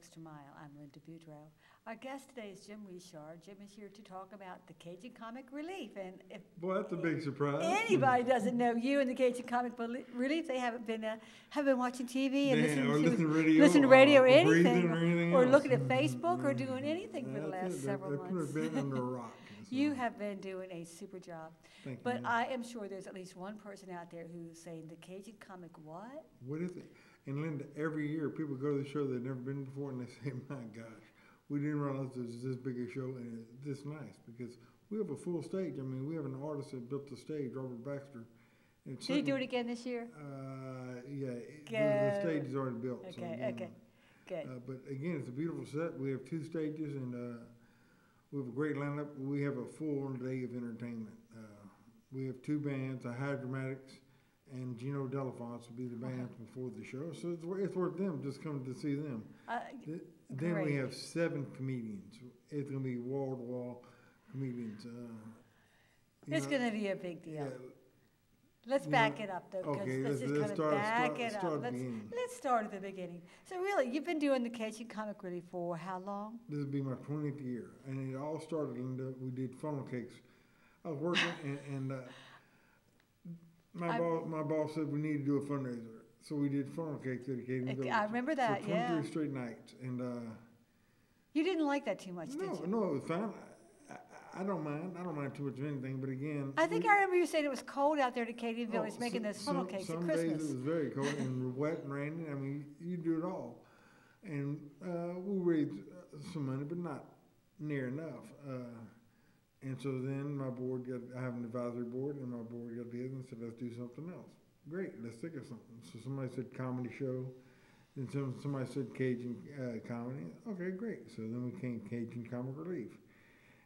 extra mile. I'm Linda Boudreau. Our guest today is Jim Richard. Jim is here to talk about the Cajun Comic Relief. And if Boy, that's a big surprise. anybody doesn't know you and the Cajun Comic Relief, they haven't been watching TV and listening to radio or anything, or looking at Facebook or doing anything for the last several months. They've been under a rock. You have been doing a super job. Thank you. But I am sure there's at least one person out there who's saying the Cajun Comic what? What is it? And Linda, every year people go to the show they've never been before and they say, my gosh, we didn't realize it was this big a show and it's this nice because we have a full stage. I mean, we have an artist that built the stage, Robert Baxter. Did he do it again this year? Yeah, the stage is already built. Okay, good. But again, it's a beautiful set. We have 2 stages and we have a great lineup. We have a full day of entertainment. We have 2 bands, the Hydramatics and Gino Delafonte will be the bands before the show. So it's worth them just coming to see them. Then we have 7 comedians. It's going to be wall-to-wall comedians. It's going to be a big deal. Yeah, let's back it up, though, because let's just kind of back it up. Let's start at the beginning. So really, you've been doing the Cajun Comic Relief for how long? This will be my 20th year. And it all started, Linda, we did funnel cakes. I was working, and my boss said we need to do a fundraiser. So we did funnel cakes at Acadian Village. I remember that, for 23 straight nights. And you didn't like that too much, did you? No, it was fine. I don't mind. I don't mind too much of anything, but again... I think I remember you saying it was cold out there at Acadian Village making those funnel cakes at Christmas. Some days it was very cold and wet and rainy. I mean, you do it all. And we raised some money, but not near enough. And so then my board I have an advisory board, and my board got together and said, let's do something else. Great, let's think of something. So somebody said comedy show. Then somebody said Cajun comedy. Okay, great. So then we came Cajun Comic Relief.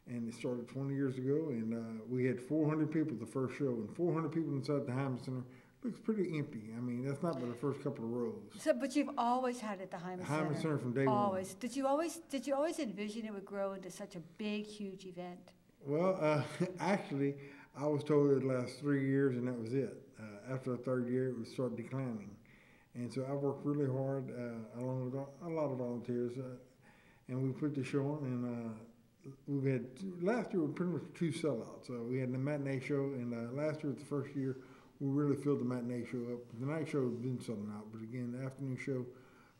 And it started 20 years ago, and we had 400 people at the first show, and 400 people inside the Hyman Center. Looks pretty empty. I mean, that's not but the first couple of rows. So, but you've always had it at the Hyman Center. Hyman Center from day one. Did you always envision it would grow into such a big, huge event? Well, actually, I was told it would last 3 years, and that was it. After the 3rd year, it would start declining. And so I worked really hard, along with a lot of volunteers, and we put the show on, and we've had, last year we pretty much 2 sellouts. We had the matinee show, and last year was the first year we really filled the matinee show up. The night show has been selling out, but again, the afternoon show,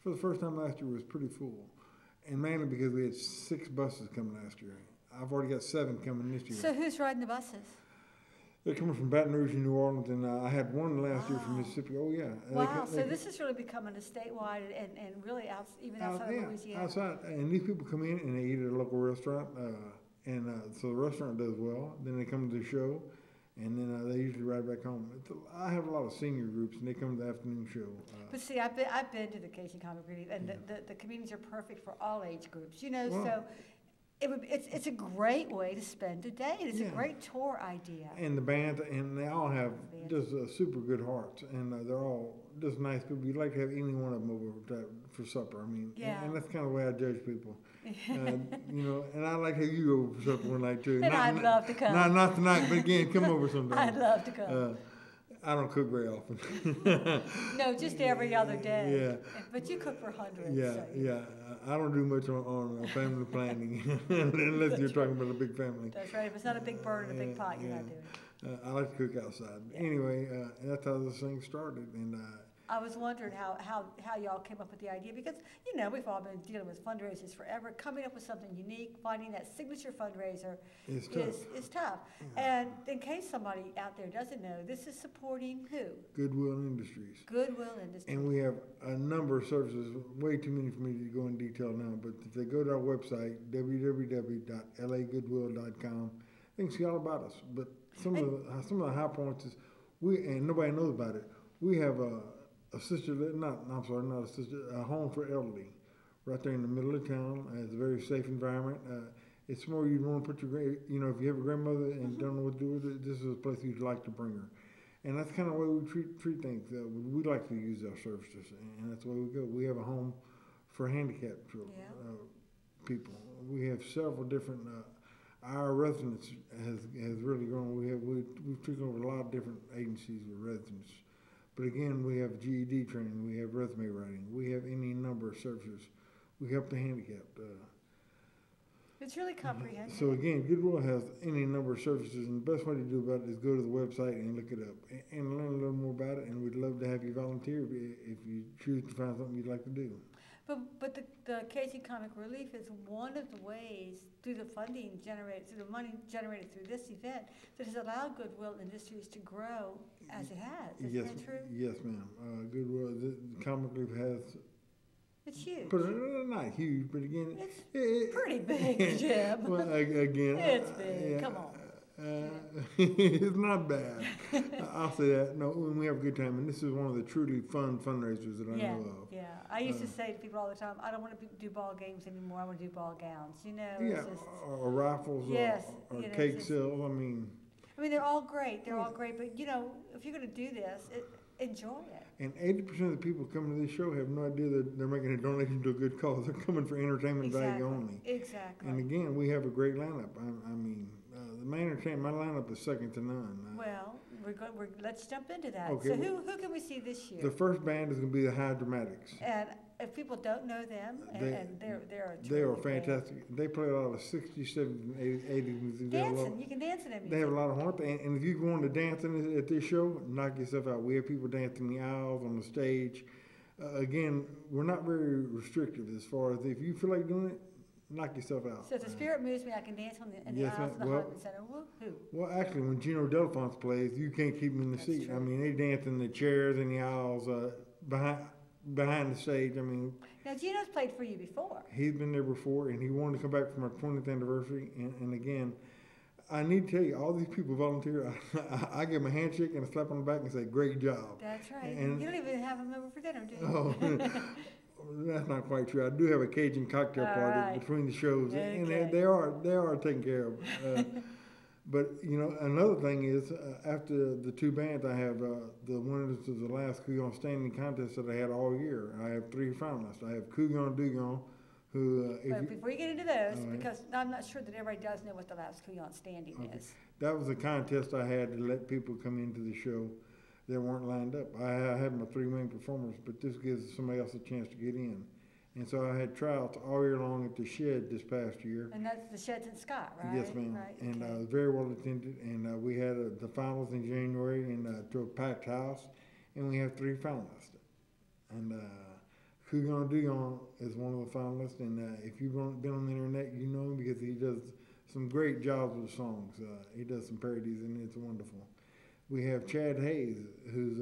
for the first time last year, was pretty full. And mainly because we had 6 buses coming last year. I've already got 7 coming this year. So who's riding the buses? They're coming from Baton Rouge and New Orleans, and I had one last year from Mississippi. Oh, yeah. Wow, so this is really becoming a statewide and really even outside of Louisiana. Outside. And these people come in and they eat at a local restaurant, so the restaurant does well. Then they come to the show, and then they usually ride back home. I have a lot of senior groups, and they come to the afternoon show. But see, I've been to the Cajun Comic Relief, and the comedians are perfect for all age groups, you know, so... It's a great way to spend a day. It's a great tour idea. And the band, and they all have just super good hearts, and they're all just nice people. You'd like to have any one of them over for supper. I mean, and that's kind of the way I judge people. You know, and I'd like to have you over for supper one night too. And I'd love to come. Not tonight, but again, come over sometime. I'd love to come. I don't cook very often. No, just every other day. Yeah. But you cook for hundreds. Yeah, so yeah. I don't do much on family planning unless you're talking about a big family. That's right. If it's not a big bird in a big pot, you're not doing it. I like to cook outside. Anyway, that's how this thing started. And I was wondering how y'all came up with the idea, because, you know, we've all been dealing with fundraisers forever. Coming up with something unique, finding that signature fundraiser is tough. Yeah. And in case somebody out there doesn't know, this is supporting who? Goodwill Industries. Goodwill Industries. And we have a number of services, way too many for me to go in detail now, but if they go to our website, www.lagoodwill.com, they can see all about us. But some of the high points is, and nobody knows about it, we have a home for elderly, right there in the middle of town. It's a very safe environment. It's more you'd want to put your, if you have a grandmother and don't know what to do with it, this is a place you'd like to bring her. And that's kind of the way we treat things. We like to use our services, and that's the way we go. We have a home for handicapped people. We have several different. Our residence has really grown. We've taken over a lot of different agencies with residents. But again, we have GED training, we have resume writing, we have any number of services. we help the handicapped. It's really comprehensive. So again, Goodwill has any number of services, and the best way to do about it is go to the website and look it up and learn a little more about it. And we'd love to have you volunteer if you choose to find something you'd like to do. But the Cajun Comic Relief is one of the ways through the funding generated, through the money generated through this event, that has allowed Goodwill Industries to grow as it has. Isn't that true? Yes, ma'am. Goodwill, the Comic Relief has. It's huge. But not huge, but again, it's pretty big, Jim. Well, again, it's big. Yeah, come on. it's not bad. I'll say that. No, we have a good time, and this is one of the truly fun fundraisers that I know of. Yeah, I used to say to people all the time, I don't want to do ball games anymore. I want to do ball gowns. You know. Yeah, or raffles, yes, or cake sales. I mean, they're all great. They're all great, but if you're going to do this, enjoy it. And 80% of the people coming to this show have no idea that they're making a donation to a good cause. They're coming for entertainment value only. Exactly. And again, we have a great lineup. My lineup is second to none. Well, let's jump into that. Okay, so who can we see this year? The first band is going to be the High Dramatics. And if people don't know them, they are fantastic. They play a lot of 60s, 70s, 80s music. Dancing, you can dance in that music. They have a lot of heart. And if you go on to dancing at this show, knock yourself out. We have people dancing in the aisles, on the stage. Again, we're not very restrictive as far as if you feel like doing it, knock yourself out. So if the spirit moves me, I can dance in the aisles of the Hollywood Center. Woo-hoo. Well, actually, when Gino Delafonte plays, you can't keep him in the seat. True. They dance in the chairs in the aisles behind the stage. Now, Gino's played for you before. He's been there before, and he wanted to come back for my 20th anniversary. And again, I need to tell you, all these people volunteer. I give them a handshake and a slap on the back and say, "Great job." That's right. And you don't even have them over for dinner, do you? Oh, that's not quite true. I do have a Cajun cocktail party between the shows, and they are taken care of. But another thing is, after the two bands, I have the winners of the last Cougon standing contest that I had all year. I have 3 finalists. I have Cougon Dugon, who. Before you get into those, because I'm not sure that everybody does know what the last Cougon standing is. That was a contest I had to let people come into the show that weren't lined up. I had my 3 main performers, but this gives somebody else a chance to get in. And so I had tryouts all year long at the Shed this past year. And that's the Shed's in Scott, right? Yes, ma'am. Right, and it was very well attended. And we had the finals in January to a packed house, and we have 3 finalists. And Cougon Dugon is one of the finalists. And if you've been on the internet, you know him because he does some great jobs with songs. He does some parodies, and it's wonderful. We have Chad Hayes, who's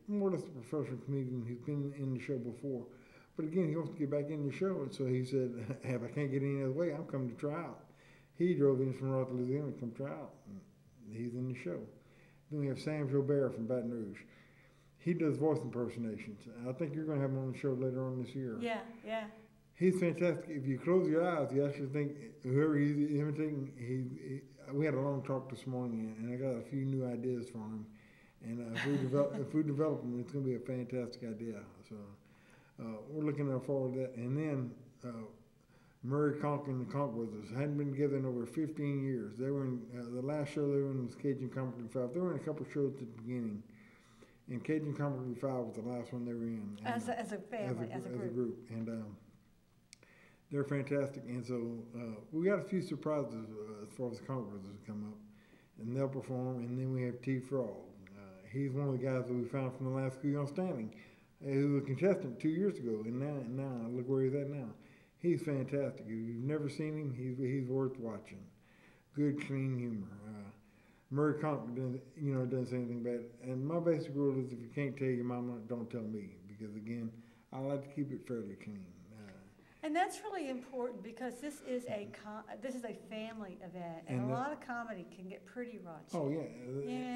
more or less a professional comedian. He's been in the show before. But again, he wants to get back in the show. And so he said, if I can't get any other way, I'm coming to try out. He drove in from Rock, Louisiana to come try out. And he's in the show. Then we have Sam Jobert from Baton Rouge. He does voice impersonations. I think you're going to have him on the show later on this year. Yeah. He's fantastic. If you close your eyes, you actually think whoever he's imitating, we had a long talk this morning, and I got a few new ideas for him. And if we develop them, it's going to be a fantastic idea. So we're looking forward to that. And then Murray Conk and the Conk Brothers hadn't been together in over 15 years. They were in the last show they were in was Cajun Comic Relief 5. They were in a couple of shows at the beginning. And Cajun Comic Relief 5 was the last one they were in. And, as a family, as a group. And they're fantastic. And so we got a few surprises as far as the Conk Brothers come up. And they'll perform. And then we have T. Frog. He's one of the guys that we found from the last Cougon standing. He was a contestant 2 years ago. And now look where he's at now. He's fantastic. If you've never seen him, he's worth watching. Good, clean humor. Murray Conk doesn't say anything bad. And my basic rule is if you can't tell your mama, don't tell me. Because again, I like to keep it fairly clean. And that's really important because this is a family event, and a lot of comedy can get pretty raunchy. Oh yeah.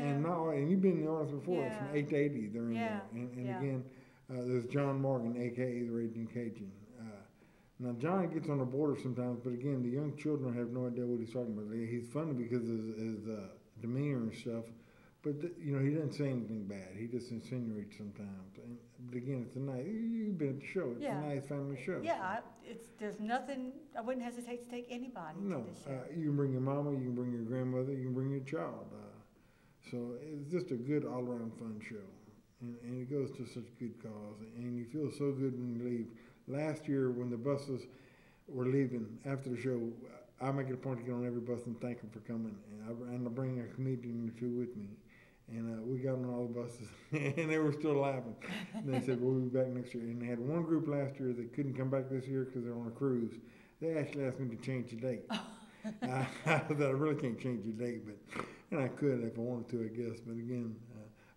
And you've been in the audience before. From 8 to 80, they're in there. And again, there's John Morgan, aka the Raging Cajun. Now John gets on the border sometimes, but again, the young children have no idea what he's talking about. He's funny because of his demeanor and stuff, but he doesn't say anything bad. He just insinuates sometimes. But again, you've been at the show. It's a nice family show. Yeah, there's nothing. I wouldn't hesitate to take anybody to this show. You can bring your mama, you can bring your grandmother, you can bring your child. So it's just a good all-around fun show, and it goes to such good cause. And you feel so good when you leave. last year when the buses were leaving after the show, I make it a point to get on every bus and thank them for coming, and I bring a comedian or two with me. And we got on all the buses, and they were still laughing. And they said, we'll be back next year. And they had one group last year that couldn't come back this year because they're on a cruise. They actually asked me to change the date. I really can't change the date, and I could if I wanted to, I guess. But again,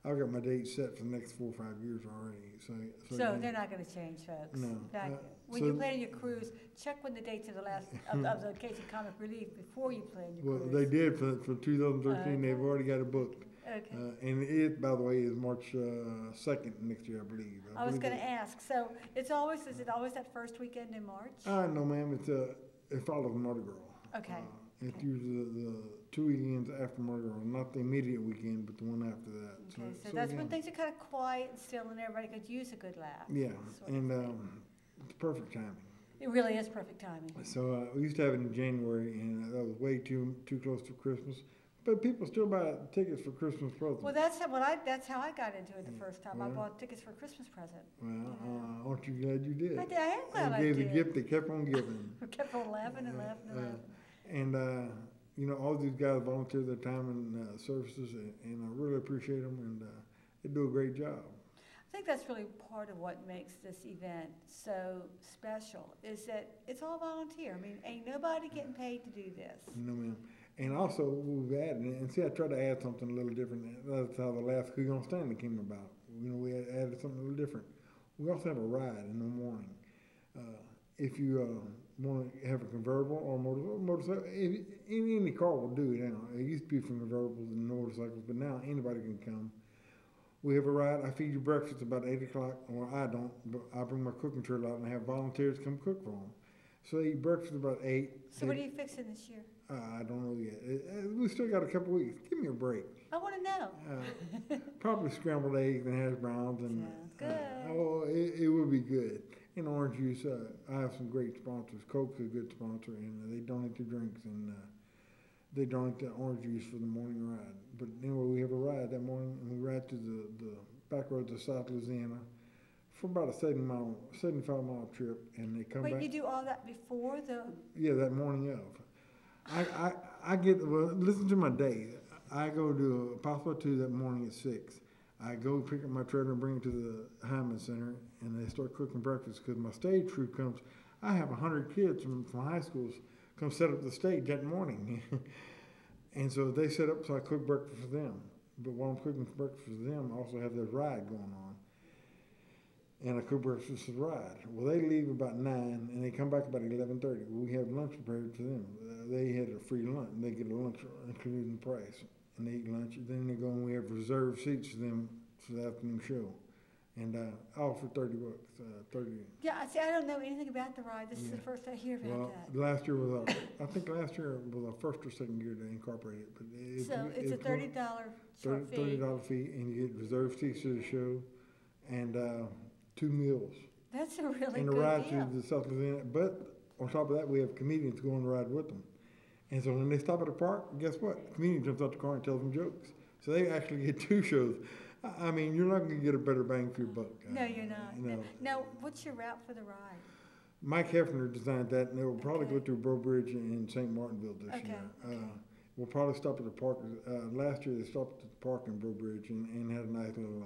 I've got my date set for the next 4 or 5 years already. So they're not going to change, folks. No. When you plan your cruise, check when the dates of the last of the Case of Comic Relief before you plan your cruise. Well, they did for 2013. Okay. They've already got it booked. Okay. And it, by the way, is March 2nd next year, I believe. I was going to ask. So is it always that first weekend in March? No, ma'am. It follows Mardi Gras. Okay. It's usually the 2 weekends after Mardi Gras, not the immediate weekend, but the one after that. Okay, so that's when things are kind of quiet and still, and everybody could use a good laugh. Yeah, and it's perfect timing. It really is perfect timing. So we used to have it in January, and that was way too close to Christmas. But people still buy tickets for Christmas presents. Well, that's how I got into it the first time. I bought tickets for a Christmas present. Well, aren't you glad you did? I am glad I did. They gave a gift that kept on giving. We kept on laughing and laughing and laughing. And all these guys volunteer their time and services, and I really appreciate them, and they do a great job. I think that's really part of what makes this event so special, is that it's all volunteer. I mean, ain't nobody getting paid to do this. No, ma'am. And also, we've added, and see, I tried to add something a little different. That's how the last Who Gonna Stand It came about. We added something a little different. We also have a ride in the morning. If you want to have a convertible or motorcycle, any car will do it now. It used to be from convertibles and motorcycles, but now anybody can come. We have a ride. I feed you breakfast about 8 o'clock, or I don't, but I bring my cooking trailer out and have volunteers come cook for them. So they eat breakfast about 8. So what are you fixing this year? I don't know yet. We still got a couple weeks. Give me a break. I want to know. Probably scrambled eggs and hash browns. And, sounds good. It would be good. And orange juice. I have some great sponsors. Coke's a good sponsor, and they donate the drinks, and they donate the orange juice for the morning ride. But anyway, we have a ride that morning, and we ride to the back roads of South Louisiana for about a 75-mile trip, and they come back. Wait, you do all that before the? Yeah, that morning of. Listen to my day. I go to Apostle 2 that morning at 6. I go pick up my trailer and bring it to the Hyman Center, and they start cooking breakfast because my stage crew comes. I have 100 kids from high schools come set up the stage that morning. And so they set up, so I cook breakfast for them. But while I'm cooking breakfast for them, I also have this ride going on. And I cook breakfast for the ride. Well, they leave about 9, and they come back about 11:30. We have lunch prepared for them. They had a free lunch. They get a lunch included in the price. And they eat lunch. Then they go and we have reserved seats for them for the afternoon show. And all for $30. 30. Yeah, see, I don't know anything about the ride. This is the first I hear about that. Last year was I think last year was our first or second year to incorporate it. But it's a $30 short fee. $30 fee, and you get reserved seats to the show, and 2 meals. That's a really good deal. And the ride to the South Louisiana. But on top of that, we have comedians go on the ride with them. And so when they stop at the park, guess what? The comedian jumps out the car and tells them jokes. So they actually get 2 shows. I mean, you're not going to get a better bang for your buck. No, you're not. Now, what's your route for the ride? Mike Hefner designed that, and it will probably go through Breaux Bridge in St. Martinville this year. We'll probably stop at the park. Last year, they stopped at the park in Breaux Bridge and had a nice little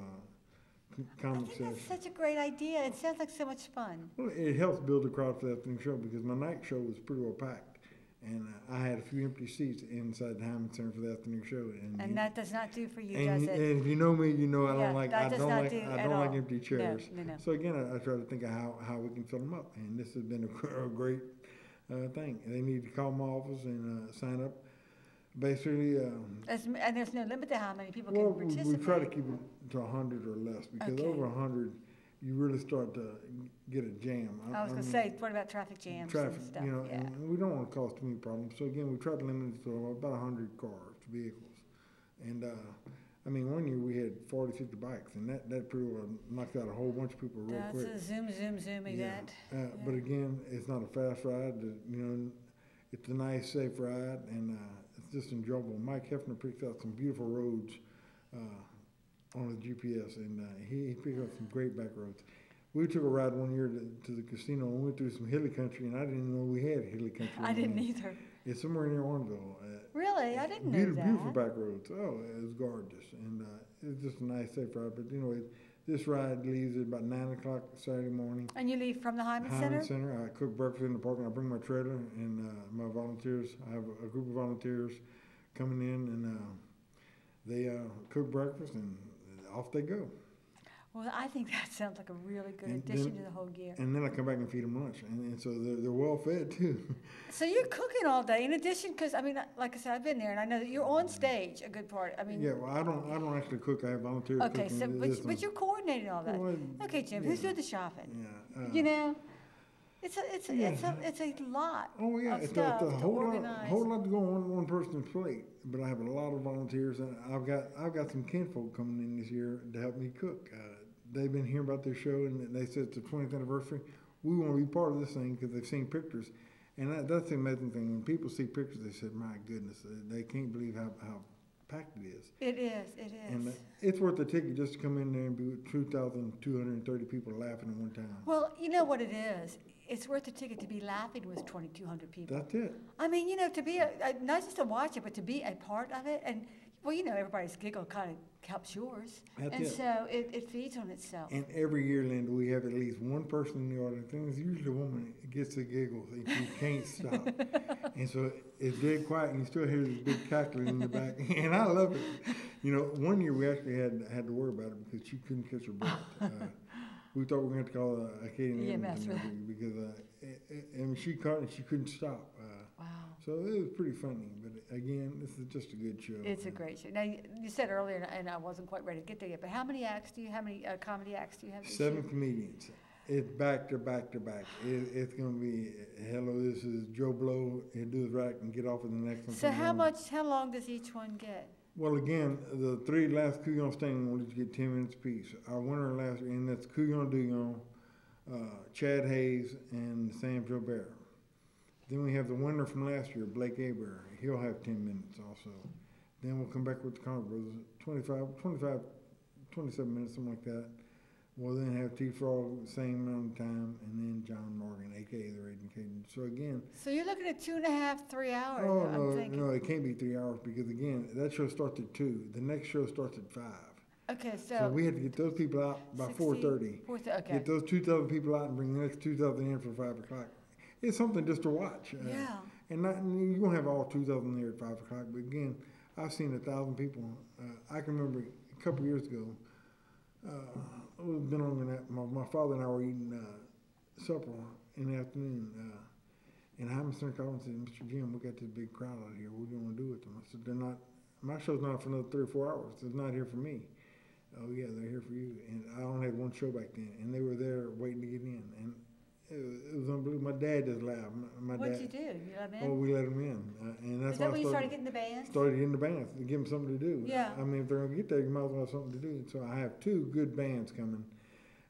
comic session. That's such a great idea. It sounds like so much fun. Well, it helps build a crowd for the afternoon show because my night show was pretty well packed. And I had a few empty seats inside the Hyman Center for the afternoon show. And that does not do for you, does it? And if you know me, you know I don't like empty chairs. No. So again, I try to think of how we can fill them up. And this has been a great thing. They need to call my office and sign up. Basically, and there's no limit to how many people can participate. We try to keep it to 100 or less because over 100, you really start to get a jam. I was going to say, what about traffic jams and stuff? And we don't want to cause too many problems. So again, we try to limit it to about 100 cars, vehicles. And I mean, one year we had 40, 50 bikes, and that pretty well knocked out a whole bunch of people real quick. That's a zoom event. But again, it's not a fast ride. It's a nice, safe ride, and it's just enjoyable. Mike Hefner picked out some beautiful roads on his GPS, and he picked up some great back roads. We took a ride one year to the casino and went through some hilly country, and I didn't even know we had hilly country. I didn't either. It's somewhere near Orangeville. Really? I didn't know that. Beautiful back roads. Oh, it was gorgeous. And it's just a nice, safe ride. But anyway, this ride leaves at about 9 o'clock Saturday morning. And you leave from the Hyman Center? Hyman Center. I cook breakfast in the park, and I bring my trailer and my volunteers. I have a group of volunteers coming in, and they cook breakfast, and off they go. Well, I think that sounds like a really good addition to the whole gear. And then I come back and feed them lunch, and so they're well fed too. So you're cooking all day, in addition, because I mean, like I said, I've been there, and I know that you're on stage a good part. I mean, yeah, well, I don't actually cook. I have volunteers. Okay, cooking so but you're coordinating all that. Well, Okay, Jim, who's doing the shopping? Yeah, You know, it's a lot. Oh yeah, of it's stuff a to whole organize. lot to go on one person's plate. But I have a lot of volunteers, and I've got some kinfolk coming in this year to help me cook. They've been hearing about this show, and they said it's the 20th anniversary. We want to be part of this thing because they've seen pictures, and that's the amazing thing. When people see pictures, they said, "My goodness, they can't believe how packed it is." It is. And it's worth the ticket just to come in there and be with 2,230 people laughing at one time. Well, you know what it is. It's worth the ticket to be laughing with 2,200 people. That's it. I mean, you know, to be not just to watch it, but to be a part of it, and well, you know, everybody's giggle kind of helps yours, That's and it. so it feeds on itself. And every year, Linda, we have at least one person in the audience, and it's usually a woman that gets the giggles, and she can't stop. And so it's dead quiet, and you still hear this big cackling in the back, and I love it. You know, one year we actually had to worry about it because she couldn't catch her breath. We thought we were going to call ACADIANA EMS, right? because and she caught it and she couldn't stop. Wow. So it was pretty funny, but again, this is just a good show. It's a great show. Now, you said earlier, and I wasn't quite ready to get there yet, but how many comedy acts do you have this 7 year? comedians. It's back to back to back. It's going to be, hello, this is Joe Blow, he'll do his act and get off in the next one. So how long does each one get? Well, again, the 3 last Couillon standing will each get 10 minutes apiece. Our winner last year, and that's Couillon Duillon, Chad Hayes, and Sam Jobert. Then we have the winner from last year, Blake Aber. He'll have 10 minutes also. Then we'll come back with the Conner Brothers, 27 minutes, something like that. We'll then have T-Frog, same amount of time, and then John Morgan, a.k.a. the Raging Cajun. So again... So you're looking at 2.5, 3 hours, Oh, I'm thinking. no, it can't be 3 hours because, again, that show starts at 2. The next show starts at 5. Okay, So we had to get those people out by 4:30. Okay. Get those 2,000 people out and bring the next 2,000 in for 5 o'clock. It's something just to watch. Yeah. And you won't have all 2,000 there at 5 o'clock, but again, I've seen 1,000 people. I can remember a couple years ago, it was been longer than that. My father and I were eating supper in the afternoon, and Hyman Center called and said, "Mr. Jim, we got this big crowd out here. What do you want to do with them?" I said, "They're not. My show's not for another 3 or 4 hours. It's not here for me." "Oh yeah, they're here for you." And I only had one show back then, and they were there waiting to get in, and it was unbelievable. My dad just laughed. What'd you do? You let them in? Oh, we let them in, and that's Is that how when you started getting the bands? Started getting the bands to give them something to do. Yeah. I mean, if they're gonna get there, you might as well have something to do. So I have 2 good bands coming.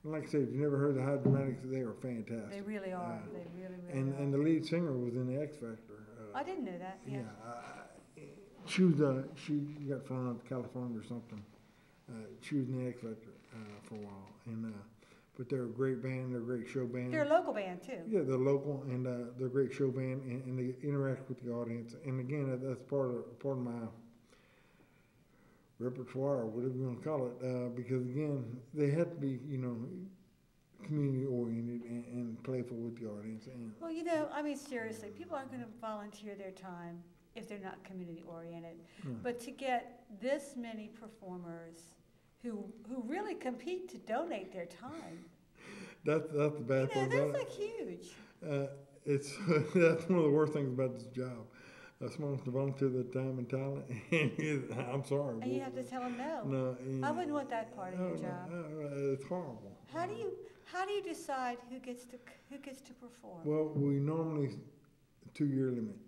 And like I said, if you never heard the High Dramatics, they are fantastic. They really are. They really are. And the lead singer was in the X Factor. I didn't know that. Yeah. She got flown out to California or something. She was in the X Factor for a while, and but they're a great band. They're a great show band. They're a local band too. Yeah, they're local, and they're a great show band, and they interact with the audience. And again, that's part of my repertoire, or whatever you want to call it, because again, they have to be, community oriented and playful with the audience. And well, I mean, seriously, people aren't going to volunteer their time if they're not community oriented. But to get this many performers who really compete to donate their time, that's the bad part about it. That's like huge. It's that's one of the worst things about this job. Someone wants to volunteer their time and talent, and I'm sorry. And you have to tell them no. No, I wouldn't want that part of your job. It's horrible. How do you decide who gets to perform? Well, we normally 2-year limit,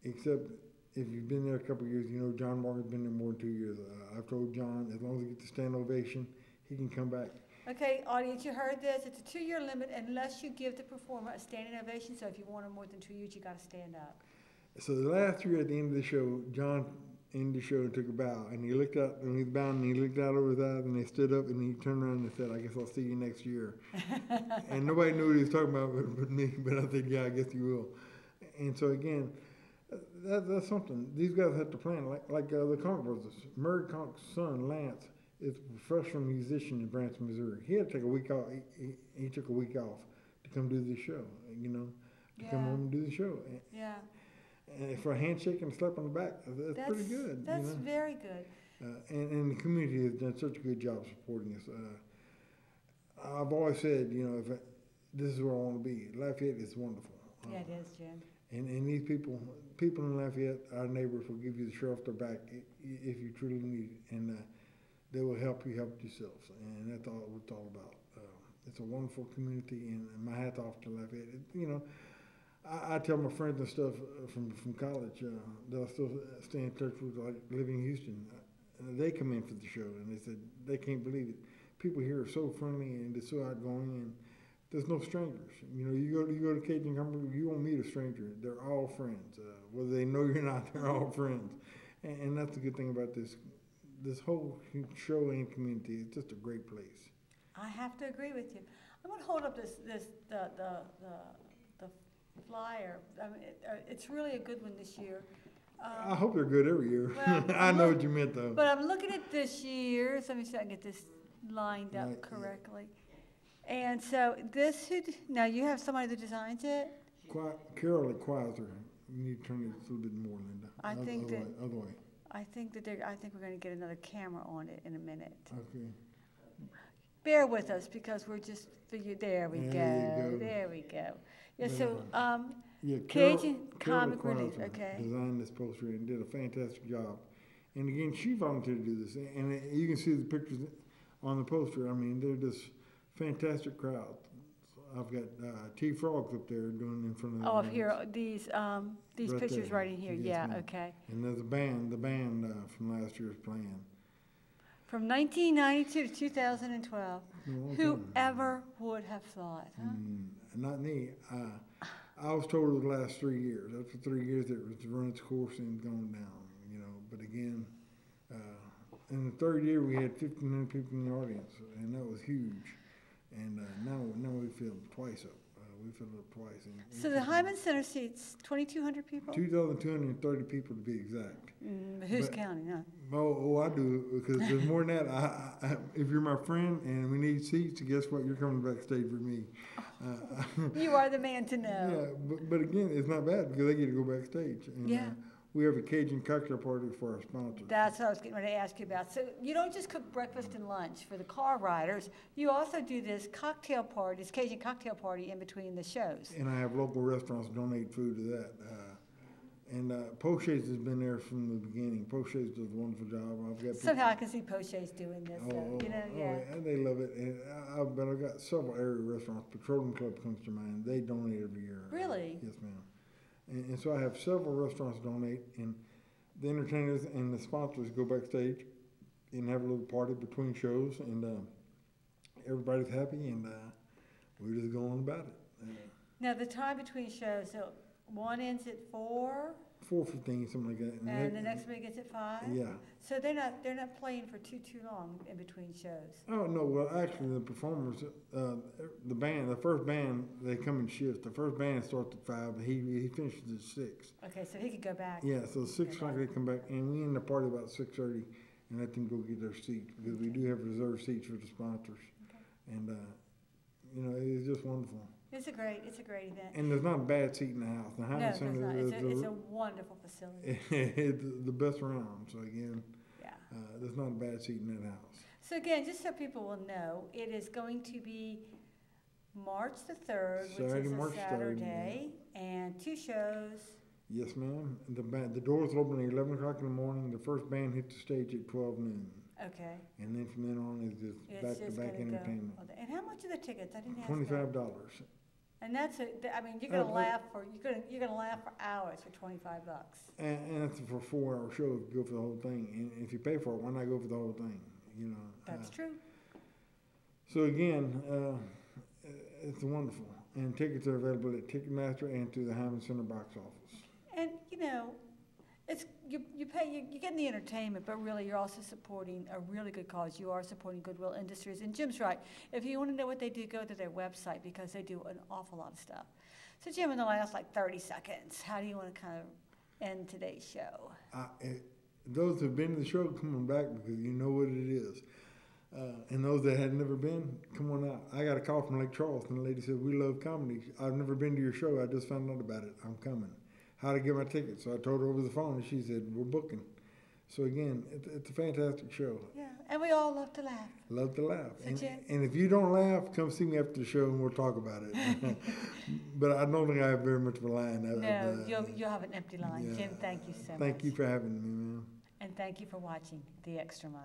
except if you've been there a couple of years. John Morgan's been there more than 2 years. I've told John, as long as he gets the stand ovation, he can come back. Okay, audience, you heard this. It's a 2-year limit unless you give the performer a standing ovation. So if you want them more than 2 years, you got to stand up. So the last year at the end of the show, John in the show and took a bow. And he looked out, and he was bowing, and he looked out over his eyes, and they stood up, and he turned around and said, "I guess I'll see you next year." And nobody knew what he was talking about but me, but I said, "Yeah, I guess you will." And so again, that's something. These guys have to plan, like the Conk brothers. Murray Conk's son, Lance, is a professional musician in Branson, Missouri. He had to take a week off. He took a week off to come do this show, to come home and do the show. Yeah. And for a handshake and a slap on the back, that's pretty good. That's very good. And the community has done such a good job supporting us. I've always said, this is where I want to be. Lafayette is wonderful. Yeah, it is, Jim. And these people in Lafayette, our neighbors, will give you the shirt off their back if you truly need it, and they will help you help yourselves. And that's all what it's all about. It's a wonderful community, and my hat's off to Lafayette. I tell my friends and stuff from college that I still stay in touch with, like living in Houston. They come in for the show, and they said they can't believe it. People here are so friendly and they're so outgoing, and there's no strangers. You go to Cajun Company, you won't meet a stranger. They're all friends. Whether they know you or not, they're all friends. And that's the good thing about this whole show and community. It's just a great place. I have to agree with you. I'm going to hold up the flyer. I mean, it's really a good one this year. I hope they're good every year. Well, I know what you meant, though. But I'm looking at this year, so let me see if I can get this lined up correctly. And so now you have somebody that designs it? Carol at Quasar. You need to turn it a little bit more, Linda. I think Other way. we're going to get another camera on it in a minute. Okay. Bear with us because we're just there we go. There we go. Yeah, so Cajun Comic Relief, okay. Designed this poster and did a fantastic job. And again, she volunteered to do this. And you can see the pictures on the poster. I mean, they're just fantastic crowd. I've got T Frogs up there doing in front of the up here, these pictures there. right in here. Yes, yeah, ma'am. okay. And there's the band from last year's playing. From 1992 to 2012. Whoever would have thought, huh? Not me. I was told it would last 3 years. After 3 years, it was run its course and gone down. But again, in the third year, we had 1,500 people in the audience, and that was huge. And now we filled twice up. We filled it up twice. So the Hyman Center seats 2,200 people? 2,230 people to be exact. Who's counting, huh? I do, because there's more than that. If you're my friend and we need seats, guess what? You're coming backstage with me. You are the man to know. Yeah, but again, it's not bad because they get to go backstage. And, we have a Cajun cocktail party for our sponsors. That's what I was getting ready to ask you about. So you don't just cook breakfast and lunch for the car riders. You also do this cocktail party, this Cajun cocktail party in between the shows. And I have local restaurants donate food to that. And Poche's has been there from the beginning. Poche's does a wonderful job. Somehow I can see Poche's doing this. They love it. And I've got several area restaurants. Petroleum Club comes to mind. They donate every year. Really? Yes, ma'am. And so I have several restaurants donate, and the entertainers and the sponsors go backstage and have a little party between shows, and everybody's happy, and we just go on about it. Now the time between shows, so one ends at 4? 4:15, something like that. And the next one gets at 5? Yeah. So they're not playing for too long in between shows. Oh no! Well, actually, the performers, the first band, they come in shifts. The first band starts at 5, but he finishes at 6. Okay, so he could go back. Yeah, so 6 o'clock they come back, and we end the party about 6:30, and let them go get their seats because we do have reserved seats for the sponsors, and it's just wonderful. It's a great event. And there's not a bad seat in the house. The no, there's not. It's a wonderful facility. It's the best around. So again, there's not a bad seat in that house. So again, just so people will know, it is going to be March the 3rd, which is a Saturday, and 2 shows. Yes, ma'am. The doors open at 11 o'clock in the morning. The first band hits the stage at 12 noon. Okay. And then from then on, it's just back-to-back entertainment. And how much are the tickets? I didn't ask $25. And you're gonna laugh for hours for $25. And that's for a 4-hour show if you go for the whole thing. And if you pay for it, why not go for the whole thing? That's true. So again, it's wonderful. And tickets are available at Ticketmaster and through the Hyman Center box office. And you're getting the entertainment, but really you're also supporting a really good cause. You are supporting Goodwill Industries. And Jim's right. If you want to know what they do, go to their website because they do an awful lot of stuff. So Jim, in the last 30 seconds, how do you want to kind of end today's show? Those who've been to the show, come on back because you know what it is. And those that had never been, come on out. I got a call from Lake Charles, and the lady said, "We love comedy. I've never been to your show. I just found out about it. I'm coming. How to get my ticket?" So I told her over the phone, and she said, "We're booking." So again, it's a fantastic show. Yeah, and we all love to laugh. Love to laugh. So and if you don't laugh, come see me after the show, and we'll talk about it. But I don't think I have very much of a line. No, you'll have an empty line. Yeah. Jim, thank you so much. Thank you for having me, man. And thank you for watching The Extra Mile.